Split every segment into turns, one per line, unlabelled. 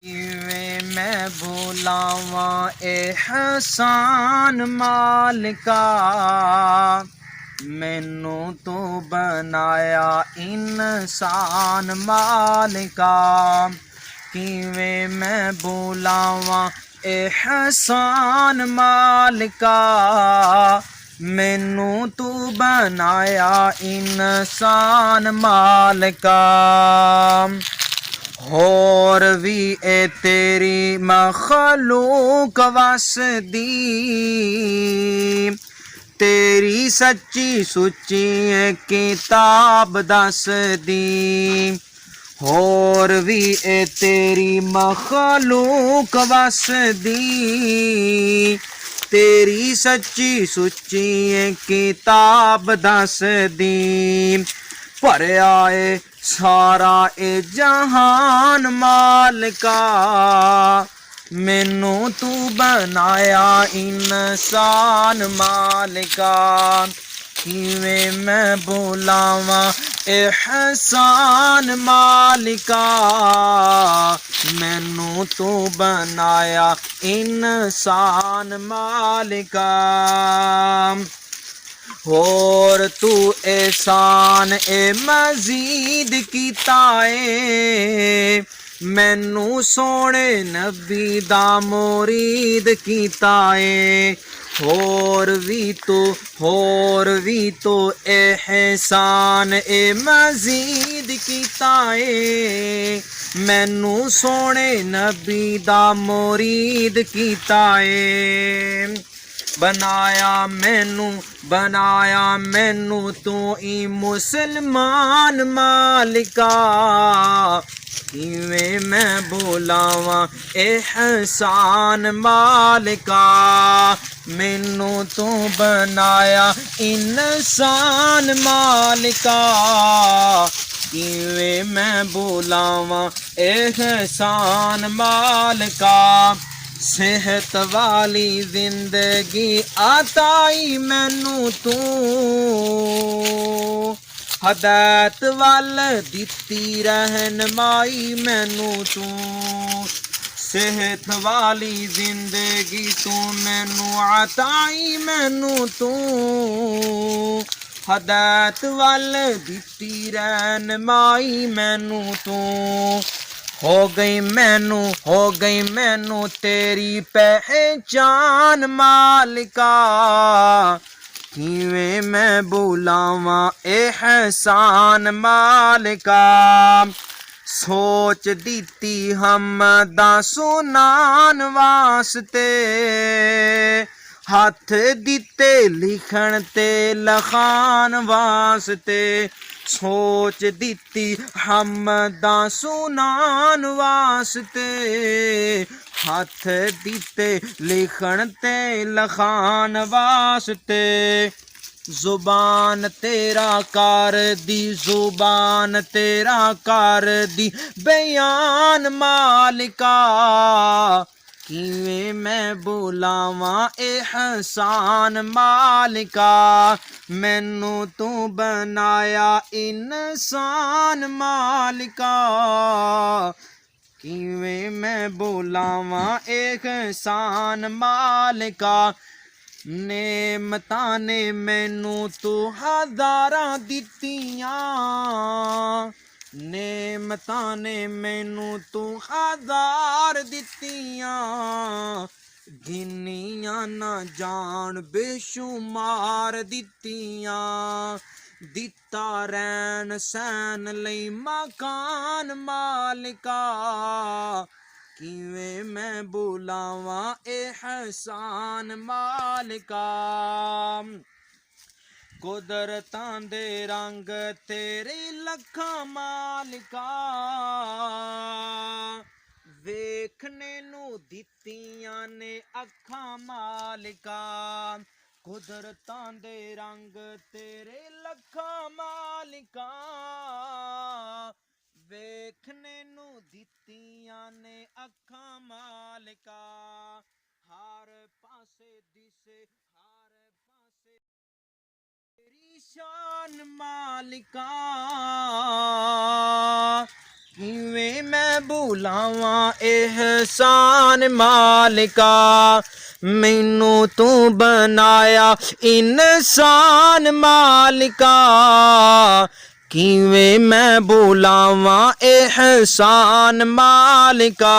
किवें मैं भुलावां एहसान मालिका, मैनू तू बनाया इंसान मालिका। किवें मैं भुलावां एहसान मालिका, मैनू तू बनाया इंसान मालिका। होर भी ए तेरी मखलूक वसदी, तेरी सच्ची सुच्ची किताब दसदी। होर भी ए तेरी मखलूक वसदी, तेरी सच्ची सुच्ची किताब दसदी। भरिया ए सारा ए जहान मालिका, मैनू तू बनाया इंसान मालिका। किवें मैं भुलावां एहसान मालिका, मैनू तू बनाया इंसान मालिका। होर तू एहसान ए मजीद कीता ए, मैनू सोने नबी दा मुरीद कीता ए। होर भी तो एहसान ए मजीद कीता ए, मैनू सोने नबी दा मुरीद कीता ए। बनाया मैनू तू ई मुसलमान मालिका, किवें मैं भुलावां एहसान मालिका। मैनू तू बनाया इंसान मालिका, किवें मैं भुलावां एहसान मालिका। सेहत वाली जिंदगी आताई मैनू तू, हदायत वाल दिती रहनमाई मैनू तू। सेहत वाली जिंदगी तू मैनू आताई मैनू तू, हदायत वाल दिती रहनमाई मैनू तू। हो गई मैनू तेरी पहचान मालिका, किवें मैं भुलावां एहसान मालिका। सोच दिती हमदा सुनान वास्ते, हथ दिते लिखण ते लखान वास्ते। सोच दिती हमदा सुनान वास्ते, हथ दिते लिखण ते लखान वास्ते। जुबान तेरा कर दी, जुबान तेरा कर दी बयान मालिका, किवें मैं भुलावां एहसान मालिका। मैनू तू बनाया इंसान मालिका, किवें मैं भुलावां एहसान मालिका। नेमतां ने मैनू तू हज़ारां दित्तियां, नेमतां ने मैनू तू हज़ार दित्तियां। गिनियां ना जान बेशुमार दित्तियां, दिता रैन सैन लई मकान मालिका, किवें मैं भुलावां एहसान मालिका। कुदरतां दे रंग तेरे लखां मालिका, वेखने नू दित्तियां ने अखां मालिका। कुदरतां दे रंग तेरे लखां मालिका, वेखने नू दित्तियां ने अखां मालिका। हर पासे दिसे हर पासे तेरी शान मालिका, ਕਿਵੇਂ ਮੈਂ ਭੁਲਾਵਾਂ ਇਹਸਾਨ ਮਾਲਿਕਾ, ਮੈਨੂੰ ਤੂੰ ਬਣਾਇਆ ਇਨਸਾਨ ਮਾਲਿਕਾ, ਕਿਵੇਂ ਮੈਂ ਭੁਲਾਵਾਂ ਇਹਸਾਨ ਮਾਲਿਕਾ।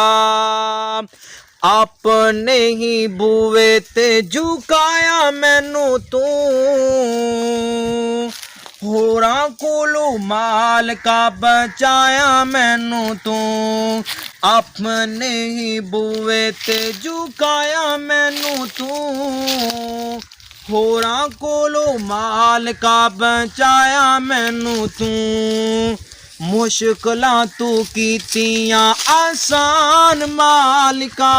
ਆਪਣੇ ਹੀ ਬੂਵੇ ਤੇ ਝੁਕਾਇਆ ਮੈਨੂੰ ਤੂੰ, ਹੋਰਾਂ ਕੋਲੋਂ ਮਾਲਕਾ ਬਚਾਇਆ ਮੈਨੂੰ ਤੂੰ, ਆਪਣੇ ਹੀ ਬੂਵੇ ਤੇ ਝੁਕਾਇਆ ਮੈਨੂੰ ਤੂੰ, ਹੋਰਾਂ ਕੋਲੋਂ ਮਾਲਕਾ ਬਚਾਇਆ ਮੈਨੂੰ ਤੂੰ। ਮੁਸ਼ਕਲਾਂ ਤੂੰ ਕੀਤੀਆਂ ਆਸਾਨ ਮਾਲਿਕਾ,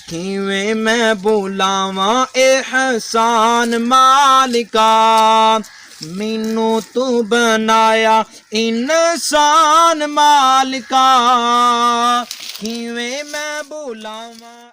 ਕਿਵੇਂ ਮੈਂ ਭੁਲਾਵਾਂ ਇਹਸਾਨ ਮਾਲਿਕਾ, ਮੈਨੂੰ ਤੂੰ ਬਣਾਇਆ ਇਨਸਾਨ ਮਾਲਿਕਾ, ਕਿਵੇਂ ਮੈਂ ਭੁਲਾਵਾਂ